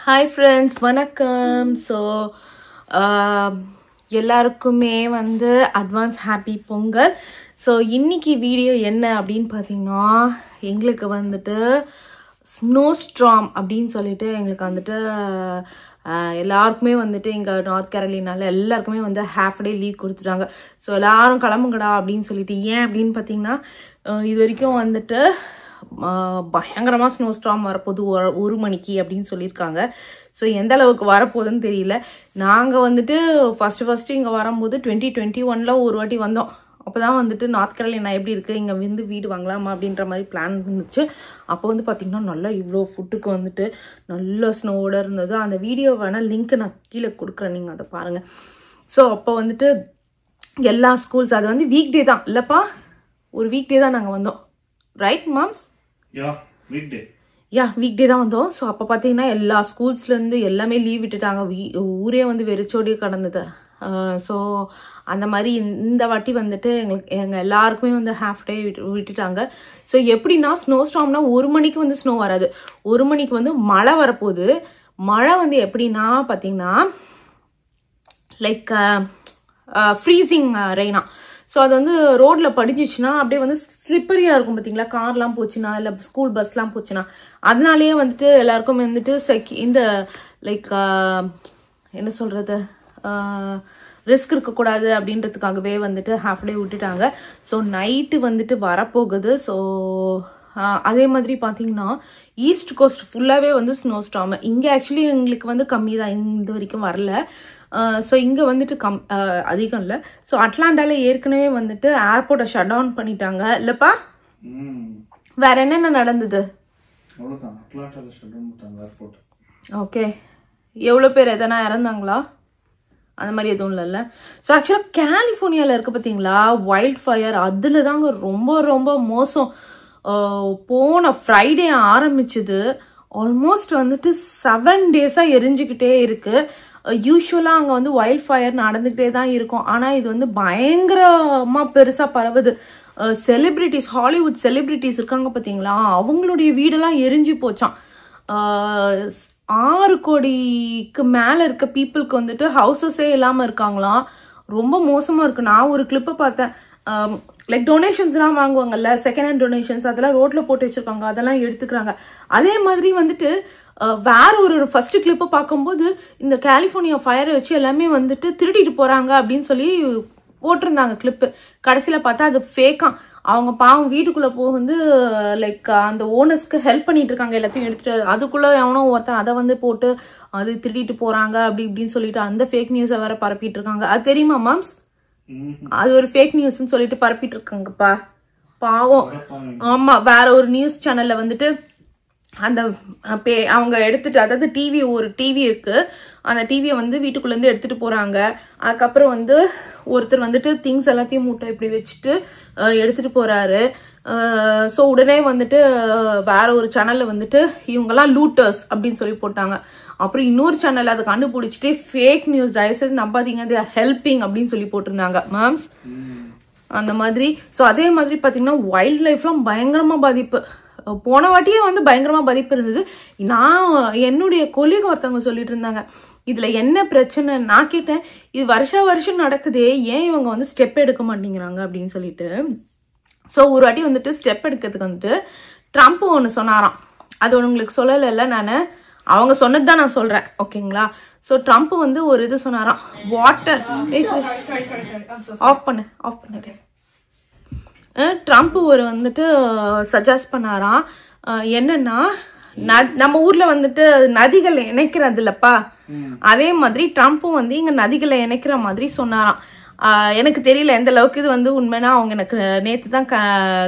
Hi friends, வணக்கம். So எல்லாருக்குமே வந்து அட்வான்ஸ் ஹாப்பி பொங்கல். ஸோ இன்னைக்கு வீடியோ என்ன அப்படின்னு பார்த்தீங்கன்னா, எங்களுக்கு வந்துட்டு ஸ்னோ ஸ்ட்ராம் அப்படின்னு சொல்லிட்டு எங்களுக்கு வந்துட்டு எல்லாருக்குமே வந்துட்டு இங்கே நார்த் கேரளினால எல்லாருக்குமே வந்து ஹாஃப் டே லீவ் கொடுத்துட்டாங்க. ஸோ எல்லாரும் கிளம்புங்கடா அப்படின்னு சொல்லிட்டு, ஏன் அப்படின்னு பார்த்தீங்கன்னா, இது வரைக்கும் வந்துட்டு பயங்கரமாக ஸ்னோ ஸ்டார்ம் வரப்போகுது ஒரு மணிக்கு அப்படின்னு சொல்லியிருக்காங்க. ஸோ எந்த அளவுக்கு வரப்போகுதுன்னு தெரியல. நாங்கள் வந்துட்டு ஃபஸ்ட்டு இங்கே வரும்போது 2021 ஒரு வாட்டி வந்தோம். அப்போ தான் வந்துட்டு நார்த் கேரளினா எப்படி இருக்குது, இங்கே வந்து வீடு வாங்கலாமா அப்படின்ற மாதிரி பிளான் இருந்துச்சு. அப்போ வந்து பார்த்திங்கன்னா நல்லா இவ்வளோ ஃபுட்டுக்கு வந்துட்டு நல்ல ஸ்னோவோட இருந்தது. அந்த வீடியோ வேணால் லிங்க் நான் கீழே கொடுக்குறேன், நீங்கள் அதை பாருங்கள். ஸோ அப்போ வந்துட்டு எல்லா ஸ்கூல்ஸ், அது வந்து வீக் டே தான் இல்லைப்பா, ஒரு வீக் டே தான் நாங்கள் வந்தோம். Right moms? வீக் டே தான் வந்தோம். ஸோ அப்போ பார்த்தீங்கன்னா எல்லா ஸ்கூல்ஸ்லேருந்து எல்லாமே லீவ் விட்டுட்டாங்க. ஊரே வந்து வெறிச்சோடி கடந்தது. ஸோ அந்த மாதிரி இந்த வாட்டி வந்துட்டு எங்கள் எல்லாருக்குமே வந்து ஹாஃப் டே விட்டுட்டாங்க. ஸோ எப்படின்னா, ஸ்னோ ஸ்டார்ம்னா ஒரு மணிக்கு வந்து ஸ்னோ வராது, ஒரு மணிக்கு வந்து மழை வரப்போகுது. மழை வந்து எப்படின்னா பார்த்தீங்கன்னா லைக் ஃப்ரீசிங் ரெயினா. ஸோ அது வந்து ரோடில் படிஞ்சிச்சுன்னா அப்படியே வந்து ஸ்லிப்பரியாக இருக்கும் பார்த்தீங்களா, கார்லாம் போச்சுன்னா இல்லை ஸ்கூல் பஸ்லாம் போச்சுன்னா. அதனாலேயே வந்துட்டு எல்லாருக்கும் வந்துட்டு இந்த லைக் என்ன சொல்கிறது, ரிஸ்க் இருக்கக்கூடாது அப்படின்றதுக்காகவே வந்துட்டு ஹாஃப் டே விட்டுட்டாங்க. ஸோ நைட்டு வந்துட்டு வரப்போகுது. ஸோ அதே மாதிரி பார்த்தீங்கன்னா ஈஸ்ட் கோஸ்ட் ஃபுல்லாகவே வந்து ஸ்னோ ஸ்டார்ம். இங்கே ஆக்சுவலி எங்களுக்கு வந்து கம்மி தான், இந்த வரைக்கும் வரல. ஸோ இங்கே வந்துட்டு அதிகம் இல்லை. ஸோ அட்லாண்டால ஏற்கனவே வந்துட்டு ஏர்போர்ட்டை ஷட் டவுன் பண்ணிட்டாங்க இல்லைப்பா? வேற என்னென்ன நடந்தது? ஓகே, எவ்வளோ பேர் எதனா இறந்தாங்களா? அந்த மாதிரி எதுவும் இல்லைல்ல. ஸோ ஆக்சுவலாக கலிஃபோர்னியாவில் இருக்க பார்த்தீங்களா வைல்ட் ஃபயர், அதில் தாங்க ரொம்ப ரொம்ப மோசம். போன ஃப்ரைடே ஆரம்பிச்சுது, ஆல்மோஸ்ட் வந்துட்டு 7 டேஸாக எரிஞ்சுக்கிட்டே இருக்கு. யூஸ்வலாக அங்கே வந்து வைல்ட் ஃபயர் நடந்துக்கிட்டே தான் இருக்கும், ஆனால் இது வந்து பயங்கரமாக பெருசாக பரவுது. செலிபிரிட்டிஸ், ஹாலிவுட் செலிபிரிட்டிஸ் இருக்காங்க பார்த்தீங்களா, அவங்களுடைய வீடெல்லாம் எரிஞ்சு போச்சான். 6 கோடிக்கு மேலே இருக்க பீப்புளுக்கு வந்துட்டு ஹவுசஸே இல்லாமல் இருக்காங்களாம். ரொம்ப மோசமாக இருக்கு. நான் ஒரு கிளிப்பை பார்த்தேன், லைக் டொனேஷன்ஸ்லாம் வாங்குவாங்கல்ல, செகண்ட் ஹேண்ட் டொனேஷன்ஸ், அதெல்லாம் ரோட்ல போட்டு வச்சிருக்காங்க, அதெல்லாம் எடுத்துக்கிறாங்க. அதே மாதிரி வந்துட்டு வேற ஒரு ஃபர்ஸ்ட் கிளிப்பை பார்க்கும்போது இந்த கலிஃபோர்னியா ஃபயரை வச்சு எல்லாமே வந்துட்டு திருடிட்டு போறாங்க அப்படின்னு சொல்லி போட்டிருந்தாங்க கிளிப்பு. கடைசியில் பார்த்தா அது ஃபேக்காம். அவங்க பாவம் வீட்டுக்குள்ள போகுது, லைக் அந்த ஓனர்ஸ்க்கு ஹெல்ப் பண்ணிட்டு இருக்காங்க, எல்லாத்தையும் எடுத்துட்டு. அதுக்குள்ள எவனோ ஒருத்தன் அதை வந்து போட்டு அது திருடிட்டு போறாங்க அப்படி இப்படின்னு சொல்லிட்டு அந்த ஃபேக் நியூஸை வேற பரப்பிட்டு இருக்காங்க. அது தெரியுமா மாம்ஸ்? அது ஒரு ஃபேக் நியூஸ்ன்னு சொல்லிட்டு பரப்பிட்டு இருக்காங்கப்பா, பாவம். ஆமா, வேற ஒரு நியூஸ் சேனல்ல வந்துட்டு அந்த அவங்க எடுத்துட்டு, அதாவது டிவி, ஒரு டிவி இருக்கு, அந்த டிவியை வந்து வீட்டுக்குள்ள இருந்து எடுத்துட்டு போறாங்க. அதுக்கப்புறம் வந்து ஒருத்தர் வந்துட்டு திங்ஸ் எல்லாத்தையும் மூட்டை இப்படி வச்சுட்டு எடுத்துட்டு போறாரு. ஸோ உடனே வந்துட்டு வேற ஒரு சேனல்ல வந்துட்டு இவங்கெல்லாம் லூட்டர்ஸ் அப்படின்னு சொல்லி போட்டாங்க. அப்புறம் இன்னொரு சேனல் அதை கண்டுபிடிச்சிட்டு ஃபேக் நியூஸ், தயவுசெய்து நம்பாதீங்க, தே ஆர் ஹெல்பிங் அப்படின்னு சொல்லி போட்டிருந்தாங்க மேம்ஸ். அந்த மாதிரி. ஸோ அதே மாதிரி பார்த்தீங்கன்னா வைல்ட் லைஃப்லாம் பயங்கரமா பாதிப்பு. போன வாட்டியே வந்து பயங்கரமா பாதிப்பு இருந்தது. நான் என்னுடைய கொலீக் ஒருத்தவங்க சொல்லிட்டு இருந்தாங்க, இதுல என்ன பிரச்சனை. நான் கேட்டேன், இது வருஷம் நடக்குதே, ஏன் இவங்க வந்து ஸ்டெப் எடுக்க மாட்டேங்கிறாங்க அப்படின்னு சொல்லிட்டு. ஸோ ஒரு வாட்டி வந்துட்டு ஸ்டெப் எடுக்கிறதுக்கு வந்துட்டு ட்ரம்ப் ஒன்று சொன்னாராம். அது உங்களுக்கு சொல்லலைல்ல, நான் அவங்க சொன்னதுதான் நான் சொல்றேன், ஓகேங்களா? ஸோ ட்ரம்ப் வந்து ஒரு இது சொன்னாராம், வாட்டர் ஆஃப் பண்ணிட்டேன். ட்ரம்ப் ஒரு வந்துட்டு சஜஸ்ட் பண்ணாராம், என்னன்னா நம்ம ஊர்ல வந்துட்டு நதிகள் இணைக்கிறது இல்லப்பா, அதே மாதிரி ட்ரம்ப்பும் வந்து இங்க நதிகளை இணைக்கிற மாதிரி சொன்னாராம். எனக்கு தெரியல எந்த அளவுக்கு இது வந்து உண்மைனா, அவங்க எனக்கு நேற்று தான்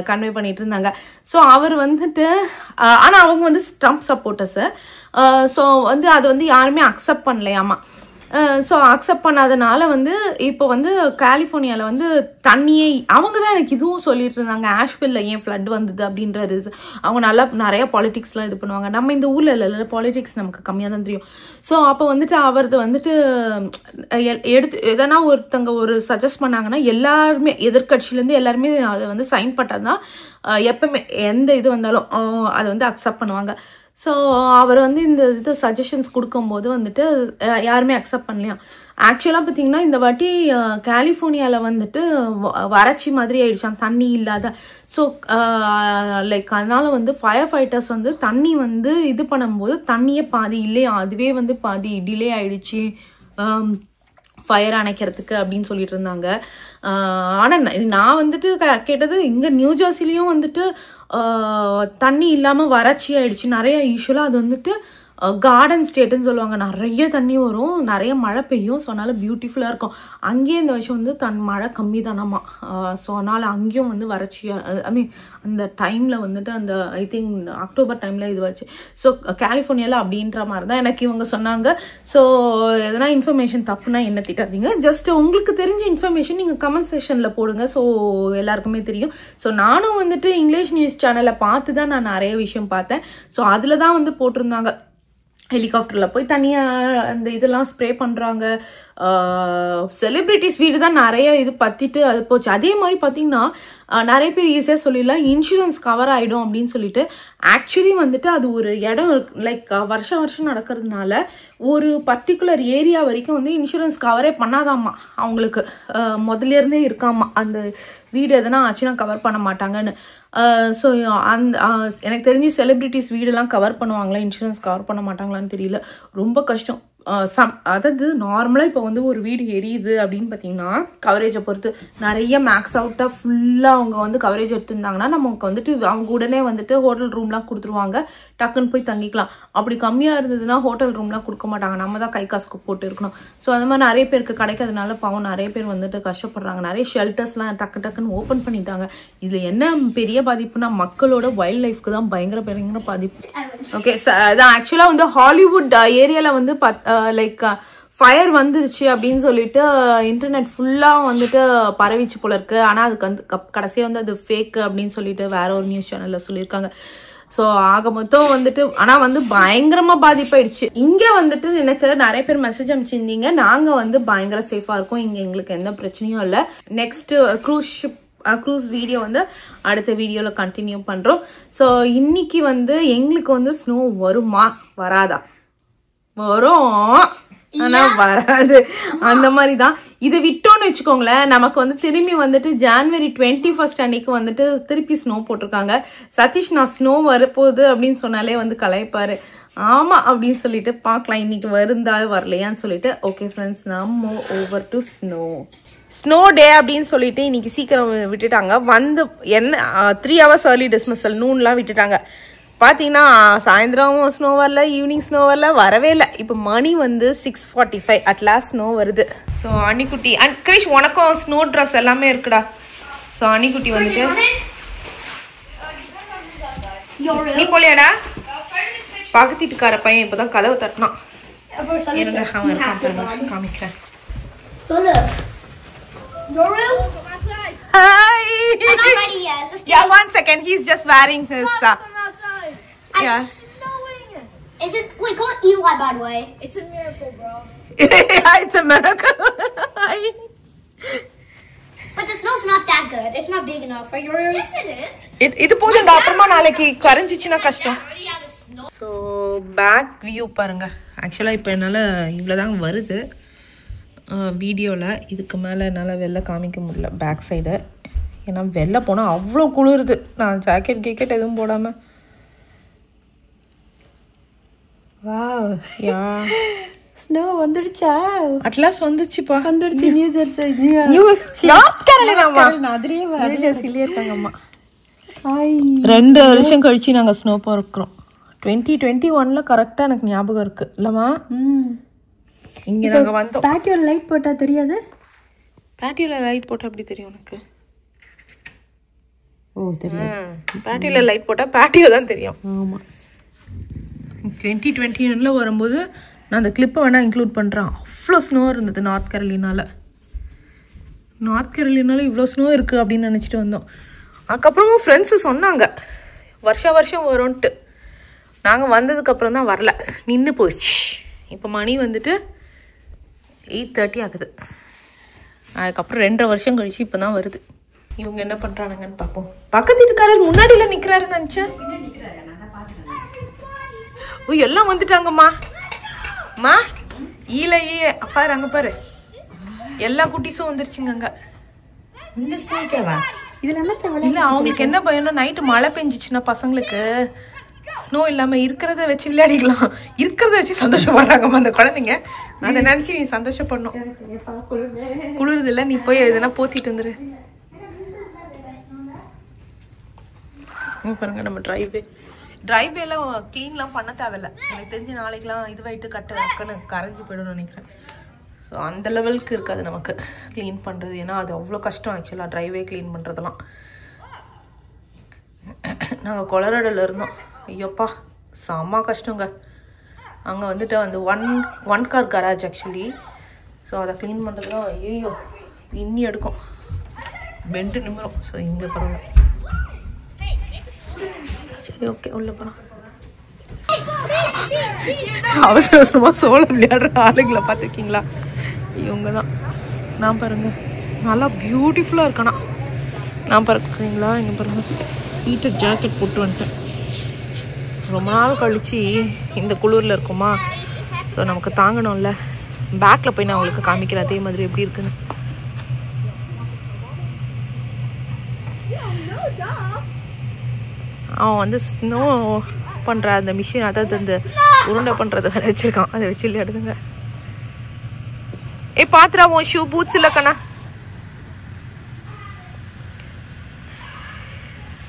கன்வே பண்ணிட்டு இருந்தாங்க. ஸோ அவர் வந்துட்டு ஆனால் அவங்க வந்து ட்ரம்ப் சப்போர்ட்டர்ஸ். ஸோ வந்து அது வந்து யாருமே அக்செப்ட் பண்ணலையாமா. ஸோ அக்செப்ட் பண்ணாதனால வந்து இப்போ வந்து கலிஃபோர்னியாவில் வந்து தண்ணியே, அவங்க தான் எனக்கு இதுவும் சொல்லிட்டு இருந்தாங்க, ஆஷ்வில்ல ஏன் ஃப்ளட் வந்தது அப்படின்றது. அவங்க நிறைய பாலிடிக்ஸ்லாம் இது பண்ணுவாங்க. நம்ம இந்த ஊரில் இல்லை, பாலிடிக்ஸ் நமக்கு கம்மியாக தான் தெரியும். ஸோ அப்போ வந்துட்டு அவரது வந்துட்டு எடுத்து எதனா ஒருத்தங்க ஒரு சஜஸ்ட் பண்ணாங்கன்னா எல்லாருமே எதிர்கட்சியிலேருந்து எல்லாருமே அதை வந்து சைன் பண்ணாதான் எப்பவுமே எந்த இது வந்தாலும் அதை வந்து அக்செப்ட் பண்ணுவாங்க. ஸோ அவர் வந்து இந்த இது சஜஷன்ஸ் கொடுக்கும்போது வந்துட்டு யாருமே அக்செப்ட் பண்ணலையா. ஆக்சுவலாக பார்த்தீங்கன்னா இந்த வாட்டி கலிஃபோர்னியாவில் வந்துட்டு வறட்சி மாதிரி ஆயிடுச்சான், தண்ணி இல்லாத. ஸோ லைக் அதனால வந்து ஃபயர் ஃபைட்டர்ஸ் வந்து தண்ணி வந்து இது பண்ணும்போது தண்ணியே பாதி இல்லையா, அதுவே வந்து பாதி டிலே ஆயிடுச்சு ஃபயர் அணைக்கிறதுக்கு அப்படின்னு சொல்லிட்டு இருந்தாங்க. ஆனால் நான் வந்துட்டு கேட்டது இங்கே நியூ ஜெர்சிலையும் வந்துட்டு தண்ணி இல்லாமல் வறட்சி ஆயிடுச்சு நிறைய. யூஸ்வலாக அது வந்துட்டு கார்டன் ஸ்டேட்டுன்னு சொல்லுவாங்க, நிறைய தண்ணி வரும், நிறைய மழை பெய்யும். ஸோ அதனால பியூட்டிஃபுல்லாக இருக்கும். அங்கேயே இந்த வருஷம் வந்து மழை கம்மி தானம்மா. ஸோ அதனால் அங்கேயும் வந்து வறட்சியாக ஐ மீன் அந்த டைமில் வந்துட்டு அந்த ஐ திங்க் அக்டோபர் டைமில் இது வச்சு. ஸோ கலிஃபோர்னியாவில் அப்படின்ற மாதிரி தான் எனக்கு இவங்க சொன்னாங்க. ஸோ எதனா இன்ஃபர்மேஷன் தப்புனா என்ன திட்டாதீங்க, ஜஸ்ட் உங்களுக்கு தெரிஞ்ச இன்ஃபர்மேஷன் நீங்கள் கமெண்ட் செக்ஷனில் போடுங்க. ஸோ எல்லாருக்குமே தெரியும். ஸோ நானும் வந்துட்டு இங்கிலீஷ் நியூஸ் சேனலை பார்த்து தான் நான் நிறைய விஷயம் பார்த்தேன். ஸோ அதில் தான் வந்து போட்டிருந்தாங்க ஹெலிகாப்டரில் போய் தனியாக அந்த இதெல்லாம் ஸ்ப்ரே பண்ணுறாங்க. செலிப்ரிட்டிஸ் வீடு தான் நிறைய இது பற்றிட்டு அது போச்சு. அதே மாதிரி பார்த்தீங்கன்னா நிறைய பேர் ஈஸியாக சொல்லிடலாம் இன்சூரன்ஸ் கவர் ஆகிடும் அப்படின்னு சொல்லிட்டு. ஆக்சுவலி வந்துட்டு அது ஒரு இடம் லைக் வருஷம் நடக்கிறதுனால ஒரு பர்டிகுலர் ஏரியா வரைக்கும் வந்து இன்சூரன்ஸ் கவரே பண்ணாதாம்மா அவங்களுக்கு, முதல்ல இருந்தே இருக்காமா அந்த வீடு எதனா ஆச்சுன்னா கவர் பண்ண மாட்டாங்கன்னு. ஸோ அந்த எனக்கு தெரிஞ்சு செலிப்ரிட்டிஸ் வீடெல்லாம் கவர் பண்ணுவாங்களா, இன்சூரன்ஸ் கவர் பண்ண மாட்டாங்களான்னு தெரியல. ரொம்ப கஷ்டம். அதாவது நார்மலாக இப்போ வந்து ஒரு வீடு எரியுது அப்படின்னு பார்த்தீங்கன்னா கவரேஜை பொறுத்து நிறைய மேக்ஸ் அவுட்டாக ஃபுல்லாக அவங்க வந்து கவரேஜ் எடுத்துருந்தாங்கன்னா நமக்கு வந்துட்டு அவங்க உடனே வந்துட்டு ஹோட்டல் ரூம்லாம் கொடுத்துருவாங்க, டக்குன்னு போய் தங்கிக்கலாம். அப்படி கம்மியாக இருந்ததுன்னா ஹோட்டல் ரூம்லாம் கொடுக்க மாட்டாங்க, நம்ம தான் கை காசுக்கு போட்டு இருக்கணும். ஸோ அந்த மாதிரி நிறைய பேருக்கு கிடைக்கிறதுனால பாவம் நிறைய பேர் வந்துட்டு கஷ்டப்படுறாங்க. நிறைய ஷெல்டர்ஸ்லாம் டக்குன்னு ஓப்பன் பண்ணிட்டாங்க. இதில் என்ன பெரிய பாதிப்புனா மக்களோட வைல்ட் லைஃப்க்கு தான் பயங்கர பாதிப்பு. ஓகே, அதான் ஆக்சுவலாக வந்து ஹாலிவுட் ஏரியாவில் வந்து லைக் ஃபயர் வந்துருச்சு அப்படின்னு சொல்லிட்டு இன்டர்நெட் ஃபுல்லாக வந்துட்டு பரவிச்சு போல இருக்கு. ஆனால் அதுக்கு வந்து கடைசியாக வந்து அது ஃபேக் அப்படின்னு சொல்லிட்டு வேற ஒரு நியூஸ் சேனலில் சொல்லியிருக்காங்க. ஸோ ஆக மொத்தம் வந்துட்டு ஆனால் வந்து பயங்கரமாக பாதிப்பாயிடுச்சு. இங்கே வந்துட்டு எனக்கு நிறைய பேர் மெசேஜ் அனுப்பிச்சிருந்தீங்க, நாங்கள் வந்து பயங்கர சேஃபாக இருக்கோம், இங்கே எங்களுக்கு எந்த பிரச்சனையும் இல்லை. நெக்ஸ்ட் க்ரூஸ் வீடியோ வந்து அடுத்த வீடியோவில் கண்டினியூ பண்ணுறோம். ஸோ இன்னைக்கு வந்து எங்களுக்கு வந்து ஸ்னோ வருமா வராதா, வரும் ஆனா வராது, அந்த மாதிரி தான். இதை விட்டோன்னு வச்சுக்கோங்களேன், நமக்கு வந்து திரும்பி வந்துட்டு ஜனவரி 21 அன்னைக்கு வந்துட்டு திருப்பி ஸ்னோ போட்டிருக்காங்க. சதீஷ் நான் ஸ்னோ வரப்போகுது அப்படின்னு சொன்னாலே வந்து கலாய்ப்பாரு. ஆமா அப்படின்னு சொல்லிட்டு பார்க்கலாம் இன்னைக்கு வருந்தா வரலையான்னு சொல்லிட்டு. ஓகே ஃப்ரெண்ட்ஸ், நம்ம ஓவர் டு ஸ்னோ டே அப்படின்னு சொல்லிட்டு இன்னைக்கு சீக்கிரம் விட்டுட்டாங்க. வந்து என்ன 3 hours early dismissal நூன்லாம் விட்டுட்டாங்க. பார்த்தீங்கன்னா சாயந்தரம் ஸ்னோ வரல, ஈவினிங் ஸ்னோ வரவே இல்லை. இப்போ மணி வந்து 6:45, அட்லாஸ்ட் ஸ்னோ வருது. ஸோ அன்னிக்குட்டி அண்ட் கிரிஷ் உனக்கும் ஸ்னோ ட்ரெஸ் எல்லாமே இருக்குடா. ஸோ அன்னிக்குட்டி வந்துட்டு நீ போலியாடா? பக்கத்து வீட்டுக்கார பையன் இப்போதான் கதவை தட்டினான். காமிக்கிறேன். Hi. I'm not ready yet. Just yeah, 1 second. He's just wearing his. Yeah. It's snowing. Is it? Wait, call it Eli, by the way. It's a miracle, bro. Yeah, it's a miracle. But the snow's not that good. It's not big enough for your. Yes, it is. இது போதும் அப்புறமா நாளைக்கு கரஞ்சிச்சுனா கஷ்டம். So back view பாருங்க. ஆக்சுவலா இப்போ என்னால இவ்வளவுதான் வருது வீடியோவில். இதுக்கு மேலே என்னால் வெளில காமிக்க முடியல பேக் சைடு, ஏன்னா வெளில போனால் அவ்வளோ குளிருது. நான் ஜாக்கெட் எதுவும் போடாமல் வா யா ஸ்னோ வந்துடுச்சா? அட்லாஸ் வந்துச்சுப்பா, வந்துடுச்சு. நியூ ஜெர்சி நார்த் கேரோலினாமா நியூ ஜெர்சிலே இருக்காங்கம்மா. 2 வருஷம் கழிச்சு நாங்கள் ஸ்னோ பார்க்குறோம். 2021 கரெக்டாக எனக்கு ஞாபகம் இருக்கு இல்லைம்மா? இங்கே நாங்கள் வந்தோம். பேட்டியோவில் லைட் போட்டால் தெரியாது? பேட்டியோவில் லைட் போட்டால் எப்படி தெரியும் உனக்கு? ஓ தெரியும். பேட்டியோவில் லைட் போட்டால் பேட்டியோ தான் தெரியும். ஆமாம். 2021 வரும்போது நான் அந்த கிளிப்பை வேணால் இன்க்ளூட் பண்ணுறேன். அவ்வளோ ஸ்னோ இருந்தது நார்த் கேரோலினாவில். இவ்வளோ ஸ்னோ இருக்குது அப்படின்னு நினச்சிட்டு வந்தோம். அதுக்கப்புறமும் ஃப்ரெண்ட்ஸு சொன்னாங்க வருஷம் வரும்ன்ட்டு. நாங்கள் வந்ததுக்கப்புறம் தான் வரல, நின்று போயிடுச்சு. இப்போ மணி வந்துட்டு 8:30 ஆகுது. அதுக்கப்புறம் 2.5 வருஷம் கழிச்சு இப்போ தான் வருது. இவங்க என்ன பண்ணுறானுங்கன்னு பார்ப்போம். பக்கத்து வீட்டுக்காரர் முன்னாடியில் நிற்கிறாருன்னு நினச்சேன். ஓ எல்லாம் வந்துட்டாங்கம்மா. அம்மா ஈலையே பாரு, அங்க பாரு எல்லா குட்டிஸும் வந்துருச்சுங்க. அங்க இந்த ஸ்னோக்கேவா? இதுல என்ன தேவை? இல்ல அவங்களுக்கு என்ன பயம்னா நைட்டு மழை பெஞ்சிச்சுன்னா பசங்களுக்கு ஸ்னோ இல்லாம இருக்கிறத வச்சு விளையாடிக்கலாம். இருக்கிறத வச்சு சந்தோஷப்படுறாங்கம்மா அந்த குழந்தைங்க. அதை நினைச்சு நீ சந்தோஷப்படணும். குளிருது இல்ல, நீ போய் எதுனா போத்திட்டு வந்துரு. பாருங்க நம்ம டிரைவே எல்லாம் கிளீன்லாம் பண்ண தேவையில்ல. எனக்கு தெரிஞ்சு நாளைக்கெல்லாம் இதுவாயிட்டு கட்டுன்னு கரைஞ்சி போயிடும்னு நினைக்கிறேன். ஸோ அந்த லெவலுக்கு இருக்காது நமக்கு க்ளீன் பண்ணுறது. ஏன்னா அது அவ்வளோ கஷ்டம் ஆக்சுவலாக ட்ரைவே க்ளீன் பண்ணுறதெல்லாம். நாங்கள் கொலராடோவில் இருந்தோம். ஐயோப்பா செம்ம கஷ்டங்க. அங்கே வந்துட்டு அந்த one car garage actually. So அதை க்ளீன் பண்ணுறதுலாம் ஐயோ இன்னி எடுக்கும், பெண்டு நிமிரும். ஸோ இங்கே பரவாயில்ல. சரி ஓகே உள்ள போகலாம். அவசர அவசரமாக சோளம் விளையாடுற ஆளுங்களை பார்த்துருக்கீங்களா? இவங்க தான். நான் பாருங்க நல்லா பியூட்டிஃபுல்லாக இருக்கணும். நான் பார்க்குறீங்களா? இங்கே பாருங்க ஹீட்டர் ஜாக்கெட் போட்டு வந்துட்டேன். ரொம்ப நாள் கழிச்சு இந்த குளிரில் இருக்குமா, ஸோ நமக்கு தாங்கணும்ல. பேக்கில் போய் நான் உங்களுக்கு காமிக்கிறேன் அதே மாதிரி எப்படி இருக்குன்னு. அவன் வந்து ஸ்னோ பண்ணுற அந்த மிஷின், அதாவது அந்த உருண்டை பண்ணுறத வேற வச்சுருக்கான். அதை வச்சு விளையாடுதுங்க. ஏ பாத்துரா உன் ஷூ பூட்ஸ் இல்லை கண்ணா.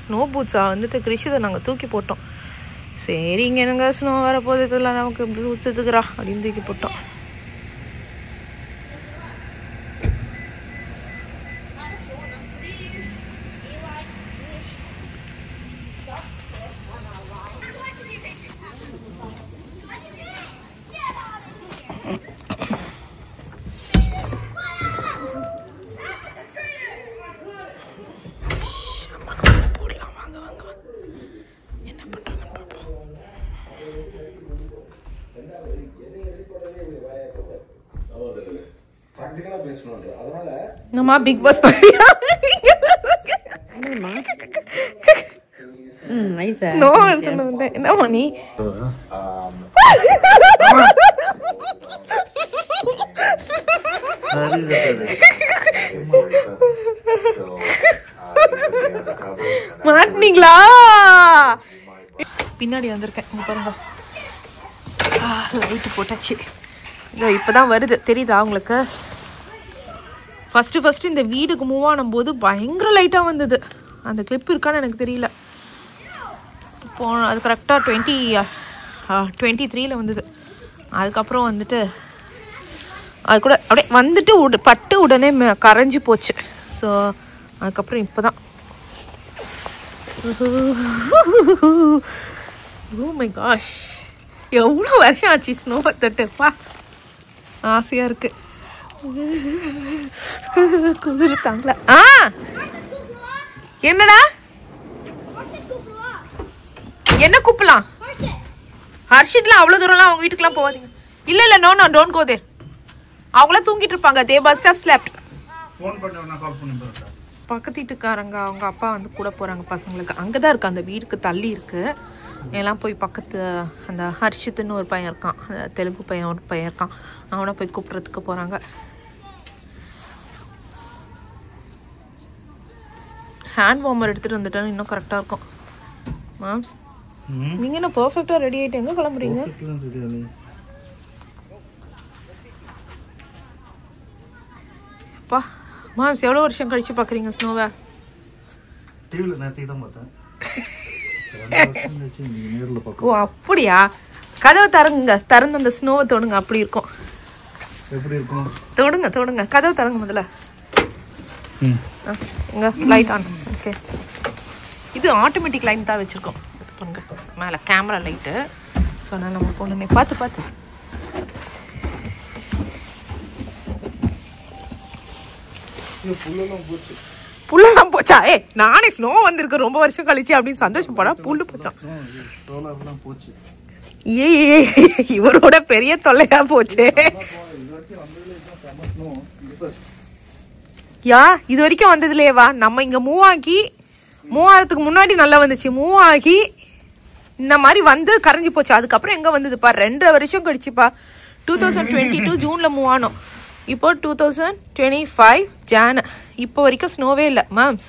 ஸ்னோ பூட்ஸா வந்துட்டு கிருஷிதை நாங்கள் தூக்கி போட்டோம். சரி இங்கே என்னங்க ஸ்னோ வர போது இதெல்லாம் நமக்கு பூட்ஸ் எதுக்குறா அப்படின்னு தூக்கி போட்டோம். நம்ம பிக் பாஸ் என்ன மணி மாட்டினீங்களா? பின்னாடி வந்திருக்கேன் பாருங்க. லைட்டு போட்டாச்சு. இதோ இப்போதான் வருது தெரியுதா உங்களுக்கு? ஃபஸ்ட்டு இந்த வீடுக்கு மூவ் ஆனும்போது பயங்கர லைட்டாக வந்தது. அந்த கிளிப் இருக்கான்னு எனக்கு தெரியல. அது கரெக்டாக 23 வந்தது. அதுக்கப்புறம் வந்துட்டு அது கூட அப்படியே வந்துட்டு பட்டு உடனே கரைஞ்சி போச்சு. ஸோ அதுக்கப்புறம் இப்போ தான் ஓ மை காஷ் எவ்வளோ வருஷம் ஆச்சு ஸ்னோ தொட்டுப்பா. ஆசையாக இருக்கு. குளிர் தாங்களா? என்னடா என்ன கூப்பிடலாம்? ஹர்ஷித்லாம் அவ்வளோ தூரம்லாம் அவங்க வீட்டுக்குலாம் போவாதீங்க. இல்லை நோ டோன்ட் கோ தேர். அவங்களாம் தூங்கிட்டு இருப்பாங்க. தே பஸ்ட் ஆஃப் ஸ்லெப்ட். பக்கத்து வீட்டுக்காரங்க அவங்க அப்பா வந்து கூட போகிறாங்க பசங்களுக்கு. அங்கே தான் இருக்குது, அந்த வீடுக்கு தள்ளி இருக்குது. எல்லாம் போய் பக்கத்து அந்த ஹர்ஷித்துன்னு ஒரு பையன் இருக்கான், தெலுங்கு பையன் ஒரு பையன் இருக்கான், அவனை போய் கூப்பிட்றதுக்கு போகிறாங்க. ஹேண்ட் வார்மர் எடுத்துகிட்டு வந்துட்டேன்னு இன்னும் கரெக்டாக இருக்கும். மாம்ஸ் நீங்கள் என்ன பர்ஃபெக்டாக ரெடி ஆகிட்டு எங்கே கிளம்புறீங்க? அப்பா மாம்ஸ் எவ்வளோ வருஷம் கழிச்சு பார்க்குறீங்க ஸ்னோவை? ஓ அப்படியா? கதவை திறந்து அந்த ஸ்னோவை தொடுங்க. அப்படி இருக்கும். தொடுங்க கதவை திறங்க முதல்ல. இங்க லைட் ஆன். ஓகே இது ஆட்டோமேட்டிக் லைட் தான் வச்சுருக்கோம். இது பண்ணுங்க மேலே கேமரா லைட்டு. ஸோ அதனால் நம்ம பொண்ணுமே பார்த்து புல்லெல்லாம் போச்சா? நானே ஸ்னோ வந்திருக்கு ரொம்ப வருஷம் கழிச்சு அப்படின்னு சந்தோஷப்படா. புல்லு போச்சான். ஏ இவரோட பெரிய தொல்லையா போச்சு. யா இது வரைக்கும் வந்ததுலேயேவா? நம்ம இங்க மூவ் ஆகிறதுக்கு முன்னாடி நல்லா வந்துச்சு. மூவ் ஆகி இந்த மாதிரி வந்து கரைஞ்சி போச்சு. அதுக்கப்புறம் எங்கே வந்ததுப்பா 2.5 வருஷம் கழிச்சுப்பா. 2022 ஜூனில் மூவ் ஆனோம். இப்போ 2025 ஜான். இப்போ வரைக்கும் ஸ்னோவே இல்லை மாம்ஸ்.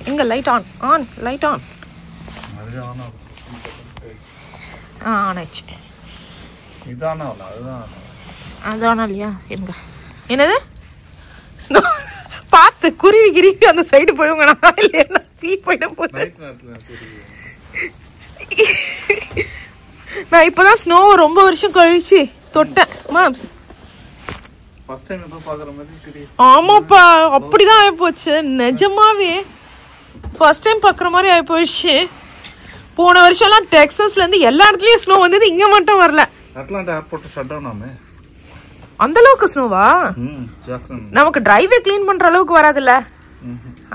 எங்க லைட் ஆன் லைட் ஆன் ஆனாச்சு. அதானா இல்லையா? எங்க என்னது ஸ்னோ பார்த்து குருவி கிருவி அந்த சைடு போயிடுங்க. இல்லையா சீட் போயிட போகுது. நான் இப்பதான் ஸ்னோ ரொம்ப வருஷம் கழிச்சு தொட்டேன் மாம்ஸ். ஆமாப்பா அப்படிதான் ஆயிப்போச்சு. நிஜமாவே ஃபர்ஸ்ட் டைம் பாக்குற மாதிரி ஆயிப்போச்சு. போன வருஷம்லாம் டெக்சாஸ்ல இருந்து எல்லா இடத்துலயும் ஸ்னோ வந்தது, இங்க மட்டும் வரல. அட்லாண்டா ஏர்போர்ட் ஷட் டவுன் ஆமே. அந்த அளவுக்கு ஸ்னோவா? நமக்கு டிரைவே கிளீன் பண்ற அளவுக்கு வராதுல்ல.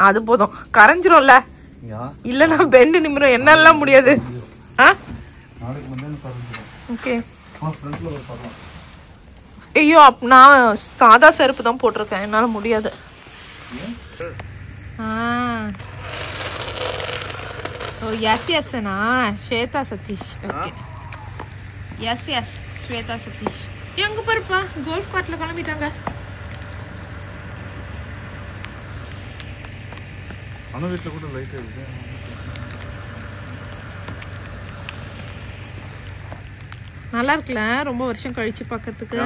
அது போதும் கரைஞ்சிரும்ல. இல்லன்னா பெண்டு நிமிரும் என்னெல்லாம் முடியாது. ஓகே ஐயோ நான் சாதா செருப்பு தான் போட்டிருக்கேன், என்னால முடியாது. ஓ எஸ் எஸ்னா ஸ்வேதா சதீஷ். Okay S Shweta Satish. எங்க பாருப்பா கோல்ஃப் கார்ட்ல கிளம்பிட்டாங்க. அண்ணா வீட்ல கூட லைட் இருக்கு. நல்லா இருக்குல்ல ரொம்ப வருஷம் கழிச்சு பார்க்கறதுக்கு.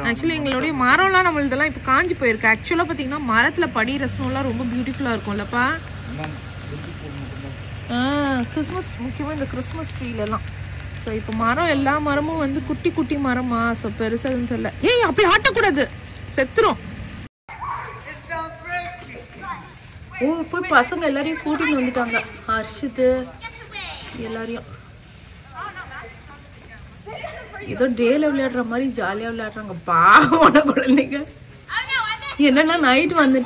ஆக்சுவலி எங்களுடைய மரம்லாம் நம்மளதெல்லாம் இப்போ காஞ்சி போயிருக்கு. ஆக்சுவலாக பார்த்தீங்கன்னா மரத்தில் படிகிற ஸ்னோலாம் ரொம்ப பியூட்டிஃபுல்லாக இருக்கும்லப்பா. கிறிஸ்மஸ் முக்கியமாக இந்த கிறிஸ்மஸ் ட்ரீலெல்லாம். ஸோ இப்போ மரம் எல்லா மரமும் வந்து குட்டி குட்டி மரமா. ஸோ பெருசாதுன்னு தெரியல. ஏய் அப்படி ஆட்டக்கூடாது, செத்துரும். ஓ போய் பசங்க எல்லாரையும் கூட்டிட்டு வந்துட்டாங்க. ஹர்ஷித்து எல்லாரையும் ஏதோ டேல விளையாடுற மாதிரி ஜாலியாக விளையாடுறாங்க. பாவமான குழந்தைங்க. என்னன்னா நைட்டு வந்து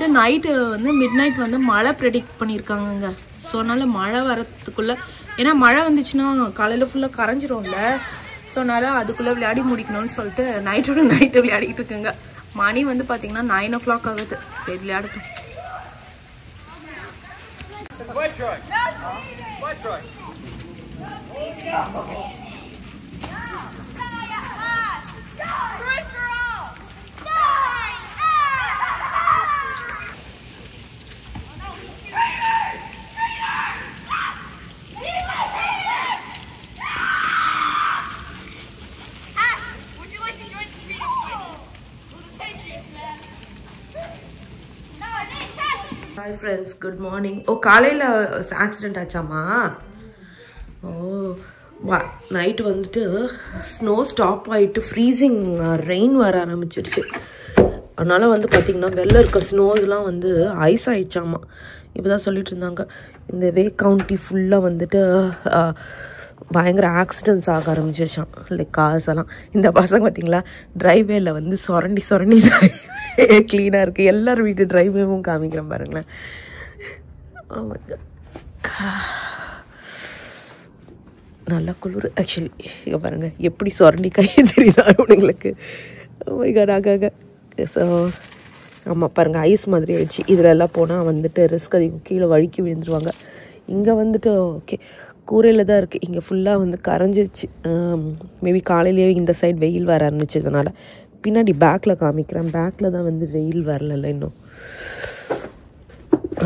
மிட் நைட் வந்து மழை ப்ரெடிக்ட் பண்ணியிருக்காங்கங்க. ஸோ அதனால மழை வரத்துக்குள்ள, ஏன்னா மழை வந்துச்சுன்னா காலையில் ஃபுல்லாக கரைஞ்சிரும்ல. ஸோ அதனால அதுக்குள்ளே விளையாடி முடிக்கணும்னு சொல்லிட்டு நைட்டு விளையாடிட்டு இருக்குங்க. மணி வந்து பார்த்தீங்கன்னா 9 o'clock ஆகுது. சரி விளையாடட்டும். Hi friends, good morning. ஓ காலையில் ஆக்சிடெண்ட் ஆச்சாமா? ஓ நைட்டு வந்துட்டு ஸ்னோ ஸ்டாப் ஆகிட்டு ஃப்ரீசிங் ரெயின் வர ஆரம்பிச்சிருச்சு. அதனால் வந்து பார்த்திங்கன்னா வெளில இருக்க ஸ்னோஸ்லாம் வந்து ஐஸ் ஆகிடுச்சாமா. இப்போ தான் சொல்லிட்டு இருந்தாங்க. இந்த வேக் கவுண்டி ஃபுல்லாக வந்துட்டு பயங்கர ஆக்சிடென்ட்ஸ் ஆக ஆரம்பிச்சிருச்சான். லைக் கார்ஸ் எல்லாம். இந்த பசங்க பார்த்திங்களா ட்ரைவேல வந்து சொரண்டி க்ளீனாக இருக்குது. எல்லோரும் வீட்டு ட்ரைவேவும் காமிக்கிறேன் பாருங்களேன். நல்லா குளிர் ஆக்சுவலி. இங்கே பாருங்கள் எப்படி சொரண்டி கையை தெரியுதா இவனுங்களுக்கு. ஆகாக. ஸோ ஆமாம் பாருங்கள் ஐஸ் மாதிரி ஆயிடுச்சு. இதில் எல்லாம் போனால் வந்துட்டு ரிஸ்க் அதிகம், கீழே வழுக்கி விழுந்துருவாங்க. இங்கே வந்துட்டு ஓகே கூரையில் தான் இருக்குது. இங்கே ஃபுல்லாக வந்து கரைஞ்சிருச்சு. மேபி காலையிலேயே இந்த சைடு வெயில் வர ஆரம்பிச்சதுனால. பின்னாடி பேக்கில் காமிக்கிறேன். பேக்கில் தான் வந்து வெயில் வரல இன்னும்.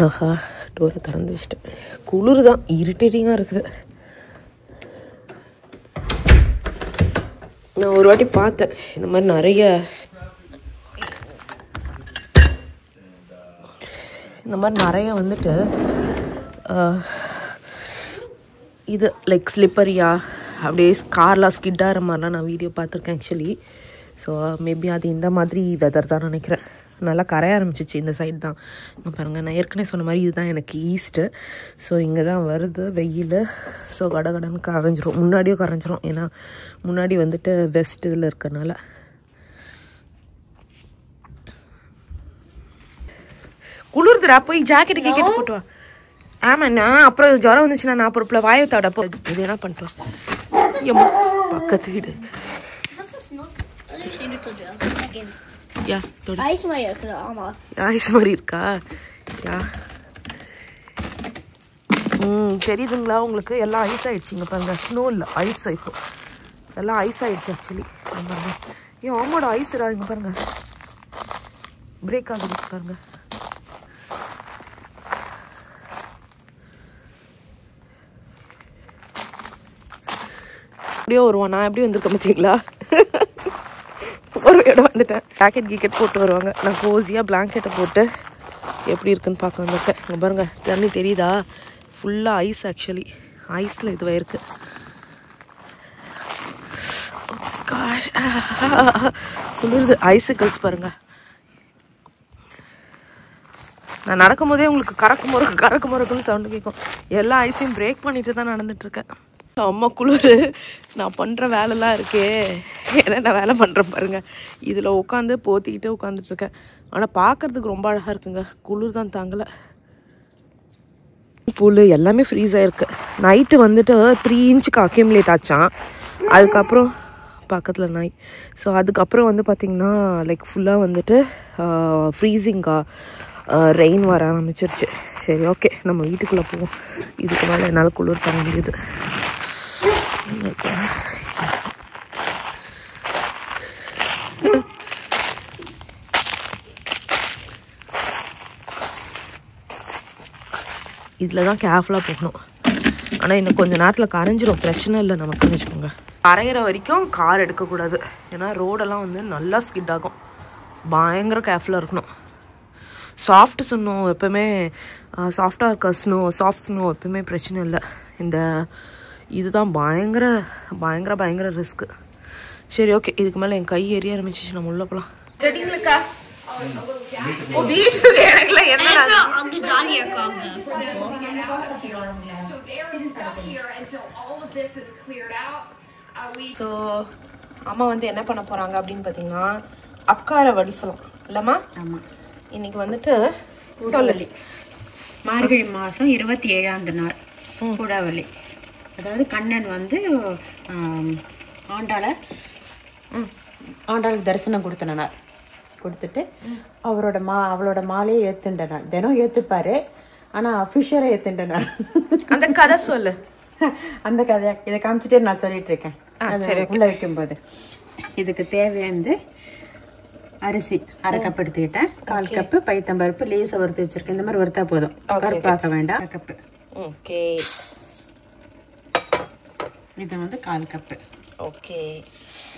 ஆஹா டோரை திறந்து வச்சிட்டேன். குளிர் தான் இரிட்டேட்டிங்காக இருக்குது. நான் ஒரு வாட்டி பார்த்தேன் இந்த மாதிரி நிறைய வந்துட்டு இது லைக் ஸ்லிப்பரியா அப்படியே கார்லாம் ஸ்கிட் ஆகிற மாதிரிலாம் நான் வீடியோ பார்த்துருக்கேன் ஆக்சுவலி. ஸோ மேபி அது இந்த மாதிரி வெதர் தான் நினைக்கிறேன். நல்லா கரைய ஆரம்பிச்சிச்சு இந்த சைடு தான். பாருங்கள் நான் ஏற்கனவே சொன்ன மாதிரி இதுதான் எனக்கு ஈஸ்ட்டு. ஸோ இங்கே தான் வருது வெயில். ஸோ கடகடன்னு கரைஞ்சிரும். முன்னாடியே கரைஞ்சிரும். ஏன்னா முன்னாடி வந்துட்டு வெஸ்ட் இதில் இருக்கிறனால. குளிர்துடா போய் ஜாக்கெட்டு கேட்டு போட்டு வா. ஆமாண்ணா அப்புறம் ஜுரம் வந்துச்சுன்னா நான் பொறுப்பில் வாயை தாட போ. இது என்ன பண்ணிட்டு வா. பக்கத்து வீடு. ஐஸ் மாதிரி இருக்கா? தெரியுதுங்களா உங்களுக்கு? எல்லாம் ஐஸ் ஆயிடுச்சு. இங்கே பாருங்க, ஸ்னோ இல்லை, ஐஸ். இப்போ எல்லாம் ஐஸ் ஆயிடுச்சு ஆக்சுவலி. பாருங்க, ஏன் ஆமோட ஐஸ் இங்க பாருங்க, பிரேக் ஆகுது பாருங்க. அப்படியே வருவான். நான் எப்படி வந்திருக்கேன் பார்த்தீங்களா? ஒரு இடம் வந்துட்டேன். ஜாக்கெட் கீக்கெட் போட்டு வருவாங்க. நான் கோசியாக பிளாங்கெட்டை போட்டு எப்படி இருக்குன்னு பார்க்க வந்துட்டேன். இங்கே பாருங்க, தண்ணி தெரியுதா? ஃபுல்லாக ஐஸ். ஆக்சுவலி ஐஸில் இதுவாக இருக்கு. குளிருது. ஐஸுக்கல்ஸ் பாருங்க. நான் நடக்கும் போதே உங்களுக்கு கறக்கு முறக்குன்னு சவுண்டு கேட்கும். எல்லா ஐஸையும் பிரேக் பண்ணிட்டு தான் நடந்துட்டு இருக்கேன். அம்மா குளிர். நான் பண்ணுற வேலைலாம் இருக்கே, என்ன வேலை பண்ணுறேன் பாருங்க. இதில் உட்காந்து போத்திக்கிட்டு உட்காந்துட்டு இருக்கேன். ஆனால் பார்க்கறதுக்கு ரொம்ப அழகாக இருக்குங்க. குளிர் தான் தாங்கலை. பூல் எல்லாமே ஃப்ரீஸ் ஆகிருக்கு. நைட்டு வந்துட்டு 3 இன்ச்சுக்கு அக்யூமுலேட் ஆச்சான். அதுக்கப்புறம் பக்கத்தில் நாய். ஸோ அதுக்கப்புறம் வந்து பார்த்திங்கன்னா லைக் ஃபுல்லாக வந்துட்டு ஃப்ரீசிங்காக ரெயின் வர ஆரம்பிச்சிருச்சு. சரி, ஓகே, நம்ம வீட்டுக்குள்ளே போவோம். இதுக்கு மேலே என்னால் குளிர் தர முடியுது. இதில் தான் கேர்ஃபுல்லாக போகணும். ஆனால் இன்னும் கொஞ்சம் நேரத்தில் கரைஞ்சிரும். பிரச்சனை இல்லை நமக்குன்னு வச்சுக்கோங்க. கரையிற வரைக்கும் கார் எடுக்கக்கூடாது. ஏன்னா ரோடெல்லாம் வந்து நல்லா ஸ்கிட் ஆகும். பயங்கர கேர்ஃபுல்லாக இருக்கணும். சாஃப்ட் ஸ்னோ எப்பவுமே, சாஃப்டாக இருக்க சாஃப்ட் ஸ்னோ எப்பவுமே பிரச்சனை இல்லை. இந்த இதுதான் பயங்கர ரிஸ்க்கு. சரி, ஓகே, இதுக்கு மேலே என் கை எரிய ஆரம்பிச்சிச்சு. நம்ம உள்ள போகலாம். செடிங்களுக்கா வீட்டுக்கு எனக்குலாம் என்ன ஸோ அம்மா வந்து என்ன பண்ண போறாங்க அப்படின்னு பார்த்தீங்கன்னா அக்காரை வடிசலாம் இல்லைம்மா? ஆமாம். இன்னைக்கு வந்துட்டு சொல்லலி மார்கழி மாதம் 27ஆம் நாள் கூடாவளி. அதாவது கண்ணன் வந்து ஆண்டாளுக்கு தரிசனம் கொடுத்தனார். கொடுத்துட்டு அவளோட மாலையை ஏத்துண்டனார். தினம் ஏத்துப்பாரு, ஆனா அபிஷியலா ஏத்துண்டனார். அந்த கதை சொல்லு. அந்த கதை இதை காமிச்சிட்டே நான் சொல்லிட்டு இருக்கேன். உள்ள வைக்கும்போது இதுக்கு தேவையானது அரிசி 1/2 கப் எடுத்துக்கிட்டேன். 1/4 கப்பு பைத்தம்பருப்பு லேசா வறுத்து வச்சிருக்கேன். இந்த மாதிரி வறுத்தா போதும், கருப்பாக்க வேண்டாம். 1/2 கப்பு. ஓகே, இது வந்து 1/4 கப்பு. ஓகே,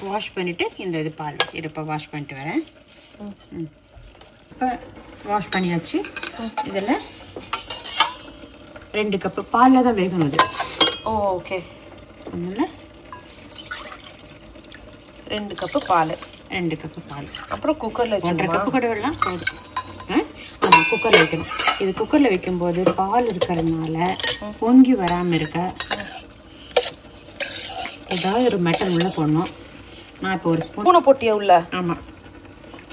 வாஷ் பண்ணிட்டு இந்த இது பால் இருப்ப வாஷ் பண்ணிட்டு வரேன். இப்போ வாஷ் பண்ணியாச்சு. இதில் 2 கப்பு பாலில் தான் வேகணும் அது. ஓகே, அதனால் 2 கப்பு பால். 2 கப்பு பால். அப்புறம் குக்கரில் 1/2 கப்பு கூட விடலாம். ஆமாம், குக்கரில் வைக்கணும். இது குக்கரில் வைக்கும்போது பால் இருக்கிறதுனால பொங்கி வராமல் இருக்க ஏதாவது ஒரு மெட்டல் உள்ளே போடணும். நான் இப்போ ஒரு ஸ்பூனை போட்டியா உள்ள? ஆமாம்,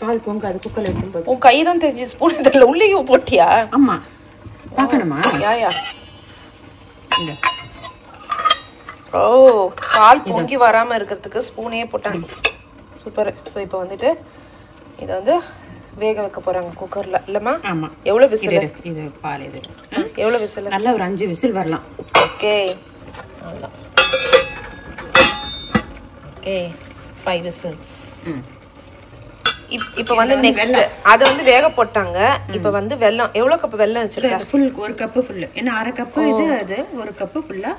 பால் பொங்க அது குக்கரில் வைக்கும்போது. உன் கை தான் தெரிஞ்சு ஸ்பூன் இதில் உள்ளேயும் போட்டியா? ஆமாம், பார்க்கணுமா? யாயா இந்த ஓ, பால் பொங்கி வராமல் இருக்கிறதுக்கு ஸ்பூனே போட்டாங்க. சூப்பர். ஸோ இப்போ வந்துட்டு இதை வந்து வேக வைக்க போகிறாங்க குக்கரில் இல்லைம்மா? ஆமாம். எவ்வளோ விசில்? இது பால் இது எவ்வளோ விசில்? நல்லா ஒரு 5 விசில் வரலாம். ஓகே, நல்லா. Okay, 5 whistles. இப்போ வந்து நெக்ஸ்ட் அதை வந்து வேக போட்டாங்க. இப்போ வந்து வெல்லம் எவ்வளோ கப்பு வெல்லம் வச்சிருக்கேன்? Full 1 cup full. ஏன்னா 1/2 கப்பு இது, அது 1 கப்பு ஃபுல்லா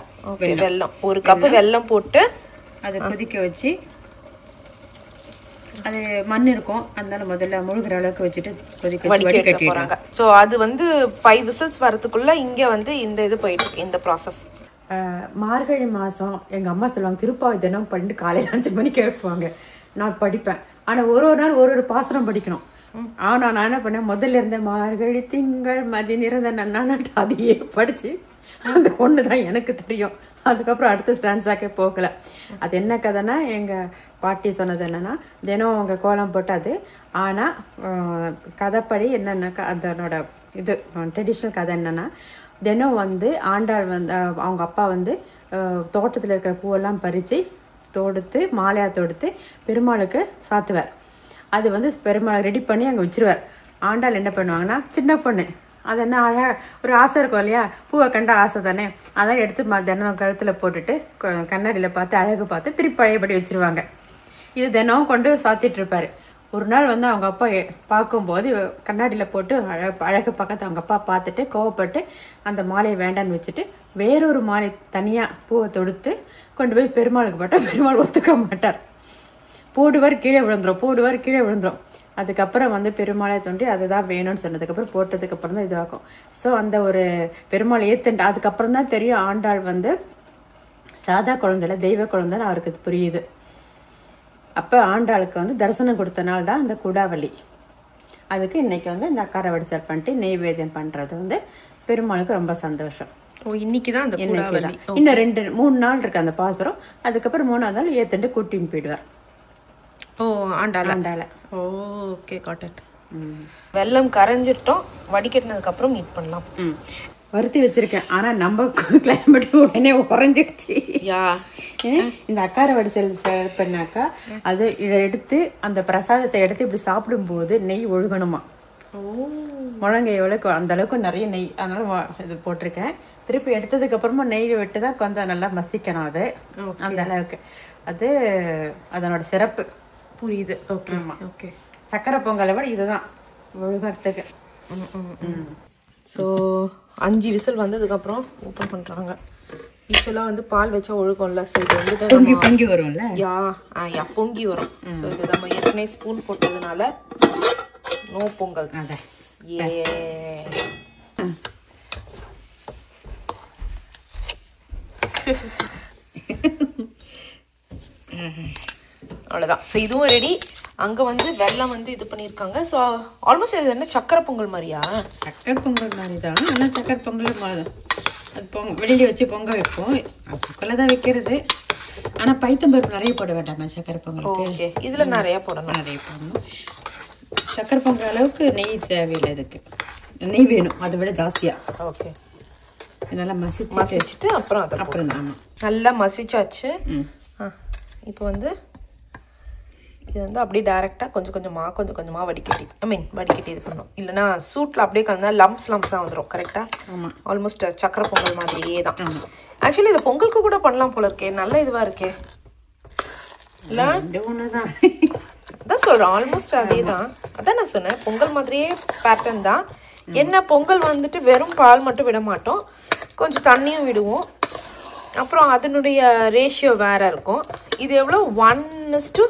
வெல்லம். 1 கப்பு வெல்லம் போட்டு அதை கொதிக்க வச்சு, அது மண் இருக்கும், அதனால முதல்ல முழுகிற அளவுக்கு வச்சுட்டு கொதிக்க வடிகட்டி போறாங்க. ஸோ அது வந்து 5 விசில்ஸ் வரதுக்குள்ள இங்க வந்து இந்த இது போயிட்டு இருக்கு, இந்த ப்ராசஸ். மார்கழி மாதம் எங்கள் அம்மா சொல்லுவாங்க திருப்பாவை தினம் பண்ணிட்டு காலையில் 5 மணிக்கு வைப்பாங்க. நான் படிப்பேன். ஆனால் ஒரு நாள் ஒரு பாசுரம் படிக்கணும். ஆனால் நான் என்ன பண்ணேன், முதல்ல இருந்த மார்கழி திங்கள் மதி நிறந்த நன்னாட்டு அதையே படித்து அந்த ஒன்று தான் எனக்கு தெரியும். அதுக்கப்புறம் அடுத்த ஸ்டான்ஸாக்கே போகல. அது என்ன கதைன்னா, எங்கள் பாட்டி சொன்னது என்னென்னா, தினம் அவங்க கோலம் போட்டாது. ஆனால் கதைப்படி என்னென்னாக்கா அதனோட இது ட்ரெடிஷ்னல் கதை என்னென்னா, தினம் வந்து ஆண்டாள் வந்து அவங்க அப்பா வந்து தோட்டத்தில் இருக்கிற பூவெல்லாம் பறித்து தொடுத்து மாலையாக தொடுத்து பெருமாளுக்கு சாத்துவார். அது வந்து பெருமாளை ரெடி பண்ணி அங்கே வச்சிருவார். ஆண்டாள் என்ன பண்ணுவாங்கன்னா, சின்ன பொண்ணு அது என்ன அழகா ஒரு ஆசை இருக்கும் இல்லையா, பூவை கண்ட ஆசை தானே. அதான் எடுத்து தினம் கழுத்தில் போட்டுட்டு கண்ணாடியில் பார்த்து அழகு பார்த்து திருப்பி பழையபடி வச்சிருவாங்க. இது தினம் கொண்டு சாத்திட்டு இருப்பாரு. ஒரு நாள் வந்து அவங்க அப்பா பார்க்கும்போது கண்ணாடியில் போட்டு அழகு பக்கத்தை அவங்க அப்பா பார்த்துட்டு கோவப்பட்டு அந்த மாலையை வேண்டான்னு வச்சுட்டு வேறொரு மாலை தனியாக பூவை தொடுத்து கொண்டு போய் பெருமாளுக்கு போட்டால் பெருமாள் ஒத்துக்க மாட்டார். போடுவார் கீழே விழுந்துரும். அதுக்கப்புறம் வந்து பெருமாளை தோன்றி அதுதான் வேணும்னு சொன்னதுக்கப்புறம் போட்டதுக்கப்புறம் தான் இதுவாகும். ஸோ அந்த ஒரு பெருமாள் ஏத்துண்டு அதுக்கப்புறம் தான் தெரியும் ஆண்டாள் வந்து சாதா குழந்தைல தெய்வ குழந்தைன்னு அவருக்கு இது புரியுது. அப்போ ஆண்டாளுக்கு வந்து தரிசனம் கொடுத்த நாள் தான் இந்த குடாவளி. அதுக்கு இன்னைக்கு வந்து இந்த அக்கார வடிசல் பண்ணிட்டு நெய்வேத்தியம் பண்றது வந்து பெருமாளுக்கு ரொம்ப சந்தோஷம். இன்னைக்கு தான் அந்த குடாவளி. இன்னும் 3 நாள் இருக்கு அந்த பாசுரம். அதுக்கப்புறம் 3ஆவது நாள் ஏத்துண்டு கூட்டின்னு போயிடுவார். ஓ ஆண்டாள. Okay got it. வெல்லம் கரைஞ்சிட்டோம், வடிகட்டினதுக்கு அப்புறம் மீட் பண்ணலாம். வறுத்தி வச்சிருக்கேன். ஆனா நம்ம கிளைமேட் உடனே உறைஞ்சிடுச்சு. இந்த அக்கார வடிசல் பண்ணாக்கா அது எடுத்து அந்த பிரசாதத்தை எடுத்து இப்படி சாப்பிடும் போது நெய் ஒழுகணுமா, முழங்கையோட அந்த அளவுக்கு நிறைய நெய். அதனால இது போட்டிருக்கேன். திருப்பி எடுத்ததுக்கு அப்புறமா நெய் விட்டு தான் கொஞ்சம் நல்லா மசிக்கணும். அது அந்த அளவுக்கு அது அதனோட சிறப்பு. புரியுது. Okay okay. சக்கரை பொங்கலை விட இதுதான் ஒழுகிறதுக்கு. ஸோ 5 விசில் வந்ததுக்கப்புறம் ஓப்பன் பண்ணுறாங்க. யூஸ்வலாக வந்து பால் வச்சா ஒழுகும்ல. ஸோ இது வந்துட்டு பொங்கி வரும்ல. யா பொங்கி வரும். ஸோ இது நம்ம ஏற்கனவே ஸ்பூன் போட்டதுனால நோ பொங்கல். அவ்வளோதான். ஸோ இதுவும் ரெடி. அங்கே வந்து வெல்லம் வந்து இது பண்ணியிருக்காங்க. ஸோ ஆல்மோஸ்ட் இது என்ன சக்கரை பொங்கல் மாதிரியா? சக்கரை பொங்கல் மாதிரி தான். ஆனால் சக்கரை பொங்கல் அது வெளியில வச்சு பொங்க வைப்போம். பொங்கலை தான் வைக்கிறது. ஆனால் பைத்தம்பருப்பு நிறைய போட வேண்டாமா சக்கரை பொங்கலுக்கு? ஓகே, இதில் நிறைய போடணும். சக்கரை பொங்கல் அளவுக்கு நெய் தேவையில்லை. இதுக்கு நெய் வேணும், அதை விட ஜாஸ்தியா. ஓகே, நல்லா மசிச்சுட்டு அப்புறம் ஆமாம் நல்லா மசிச்சாச்சு. இப்போ வந்து இது வந்து அப்படியே டைரெக்டாக கொஞ்சம் கொஞ்சமாக வடிகட்டி இது பண்ணணும். இல்லைனா சூட்டில் அப்படியே கலந்தா லம்ஸாக வந்துடும். கரெக்டாக? ஆமாம். ஆல்மோஸ்ட் சக்கரை பொங்கல் மாதிரியே தான். ஆக்சுவலி இது பொங்கலுக்கு கூட பண்ணலாம் போல இருக்கே. நல்ல இதுவாக இருக்கே இல்லை? அதான் சொல்கிறேன், ஆல்மோஸ்ட் அதே தான். அதான் நான் சொன்னேன், பொங்கல் மாதிரியே பேட்டர்ன் தான். என்ன பொங்கல் வந்துட்டு வெறும் பால் மட்டும் விட மாட்டோம், கொஞ்சம் தண்ணியும் விடுவோம். அப்புறம் அதனுடைய ரேஷியோ வேற இருக்கும். இது எவ்வளோ? 1:2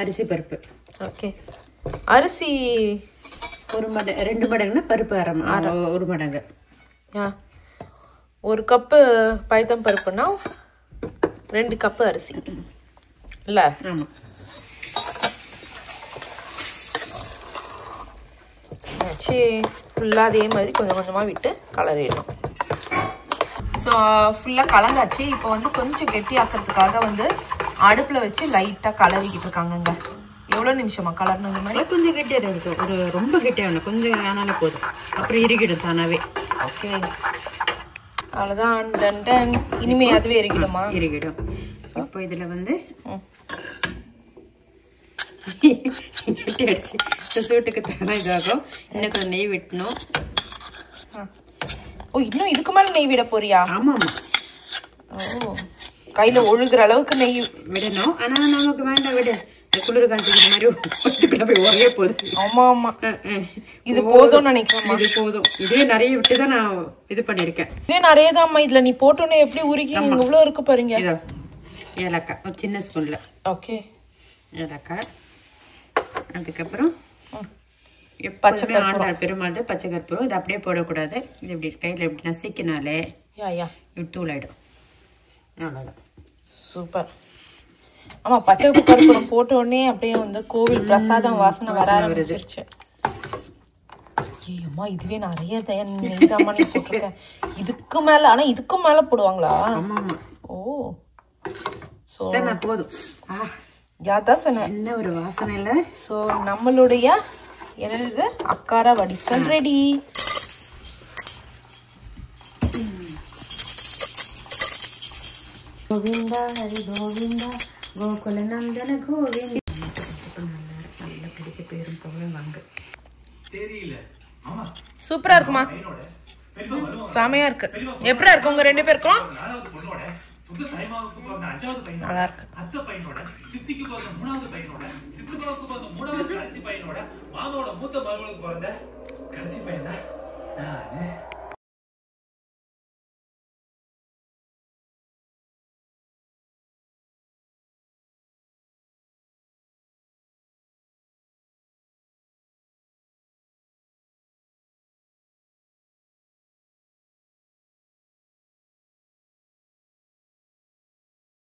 அரிசி பருப்பு. ஓகே, அரிசி 2 மடங்குன்னா பருப்பு 1 மடங்கு. 1 கப்பு பைத்தம் பருப்புனா 2 கப்பு அரிசி இல்லை? ஆமாம். வச்சு ஃபுல்லாக அதே மாதிரி கொஞ்சம் கொஞ்சமாக விட்டு கலரிடணும். ஸோ ஃபுல்லாக கலந்தாச்சு. இப்போ வந்து கொஞ்சம் கெட்டியாக்கிறதுக்காக வந்து அடுப்பில் வச்சு லைட்டாக கலரிக்கிட்டு இருக்காங்கங்க. எவ்வளோ நிமிஷமா கலரணும்? இந்த மாதிரி கொஞ்சம் கெட்டியாக இருக்கும். ரொம்ப கெட்டியாக கொஞ்சம் ஆனாலும் போதும், அப்புறம் இறுகிடும் தானாவே. ஓகே, அவ்வளோதான். டன் இனிமே அதுவே இறுகிடுமா? இறுகிடும். இப்போ இதில் வந்து கெட்டி அடிச்சு சூட்டுக்கு தானே இதாகும். இன்னும் கொஞ்சம் நெய் விட்டணும். ஓ, இன்னும் இதுக்கு மேலே நெய் விட போறியா? ஆமாம். ஓ, கையில் ஒழுகுற அளவுக்கு நெய் விடணும். ஆனால் நமக்கு வேண்டாம், விட குளிர் காண்டிக்கிற மாதிரி போய் ஒரே போகுது. ஆமா, இது போதும்னு நினைக்கிறேன். இது போதும். இதே நிறைய விட்டு தான் நான் இது பண்ணியிருக்கேன். இதே நிறைய தான். இதுல நீ போட்டோன்னே எப்படி உருகி இவ்வளோ இருக்கு பாருங்க. ஏலக்காய் ஒரு சின்ன ஸ்பூன்ல. ஓகே, ஏலக்காய். அதுக்கப்புறம் பச்சை கற்பூரம். பெருமாள் பச்சை கற்பூரம். இது அப்படியே போடக்கூடாது. இது இப்படி கையில் இப்படி நசிக்கினாலே தூள் ஆயிடும். அவ்வளோதான். சூப்பர். ஆமா, பச்சை கற்பூரம் போட்ட உடனே அப்படியே வந்து கோவில் பிரசாதம் வாசனை வர ஆரம்பிச்சிருச்சு. ஏம்மா, இதுவே நிறைய நெய்தாம்மா நீ போட்டிருக்க. இதுக்கு மேல, ஆனா இதுக்கும் மேல போடுவாங்களா? ஓ, சோ போதும். யாதான் சொன்னேன், என்ன ஒரு வாசனை இல்ல. சோ நம்மளுடைய என்னது அக்கார வடிசல் ரெடி. கோவிந்தா ஹரி கோவிந்தா கோகுல நந்தன கோவிந்தா. நல்ல பிடிச்ச பேரும் போகவே வாங்க. தெரியல சூப்பரா இருக்குமா? செமையா இருக்கு. எப்படியா இருக்கு உங்க 2 பேருக்கும்? நல்லா இருக்கு. அத்தை பையனோட சித்திக்கு பிறந்த 3வது பையனோட சித்தப்பாவுக்கு பிறந்த 3வது கடைசி பையனோட மாமாவோட மூத்த மகளுக்கு பிறந்த கடைசி பையன் தான் நானு.